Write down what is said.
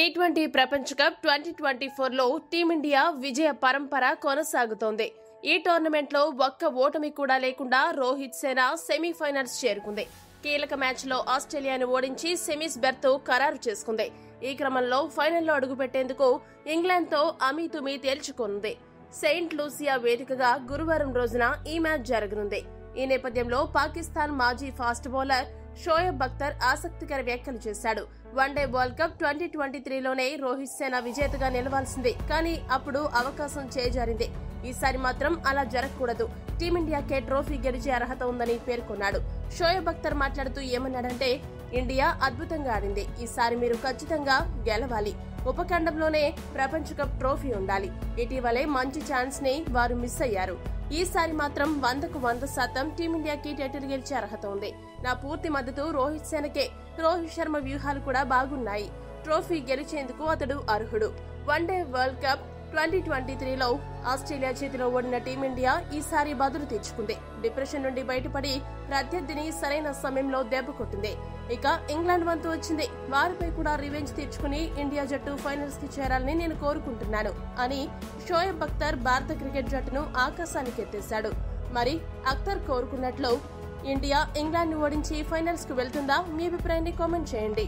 T20 ప్రపంచ cup 2024లో team India విజయ పరంపర కొనసాగుతోంది. ఈ టోర్నమెంట్లో ఒక్క ఓటమి కూడా లేకుండా రోహిత్ సేన సెమీఫైనల్స్ చేరుకుంది. కీలక మ్యాచ్లో ఆస్ట్రేలియాను ఓడించి సెమీస్ బెర్త్ ఖరారు చేసుకుంది. ఈ క్రమంలో ఫైనల్లో అడుగుపెట్టేందుకు ఇంగ్లాండ్తో అమీతుమీ తేల్చుకోనుంది. సెయింట్ లూసియా వేదికగా గురువారం రోజున ఈ మ్యాచ్ జరగనుంది. ఈ నేపథ్యంలో పాకిస్తాన్ మాజీ ఫాస్ట్ బౌలర్ షోయబ్ అఖ్తర్ ఆసక్తికర వ్యాఖ్యలు చేశాడు. వన్డే వరల్డ్ కప్ 2023లోనే రోహిత్ సేన విజేతగా నిలవాల్సింది, కానీ అప్పుడు అవకాశం చేజారింది. ఈసారి మాత్రం అలా జరగకూడదు. టీమిండియాకే ట్రోఫీ గెలిచే అర్హత ఉందని పేర్కొన్నాడు. షోయబ్ అఖ్తర్ మాట్లాడుతూ ఏమన్నాడంటే, ఇండియా అద్భుతంగా ఆడింది. ఈసారి మీరు ఖచ్చితంగా గెలవాలి. ఉపఖండంలోనే ప్రపంచ కప్ ట్రోఫీ ఉండాలి. ఇటీవలే మంచి ఛాన్స్ ని వారు మిస్ అయ్యారు. ఈసారి మాత్రం 100% టీమిండియాకి టైటిల్ గెలిచే అర్హత ఉంది. నా పూర్తి మద్దతు రోహిత్ సేనకే. రోహిత్ శర్మ వ్యూహాలు కూడా బాగున్నాయి. ట్రోఫీ గెలిచేందుకు అతడు అర్హుడు. వన్డే వరల్డ్ కప్ 2023లో ఆస్ట్రేలియా చేతిలో ఓడిన టీమిండియా ఈసారి బదులు తీర్చుకుంది. డిప్రెషన్ నుండి బయటపడి ప్రత్యర్థిని సరైన సమయంలో దెబ్బ కొట్టింది. ఇక ఇంగ్లాండ్ వంతు వచ్చింది. వారిపై కూడా రివెంజ్ తీర్చుకుని ఇండియా జట్టు ఫైనల్స్ కి చేరాలని నేను కోరుకుంటున్నాను అని షోయబ్ అఖ్తర్ భారత క్రికెట్ జట్టును ఆకాశానికి ఎత్తేశాడు. మరి అఖ్తర్ కోరుకున్నట్లు ఇండియా ఇంగ్లాండ్ ను ఓడించి ఫైనల్స్ కు వెళ్తుందా? మీ అభిప్రాయాన్ని కామెంట్ చేయండి.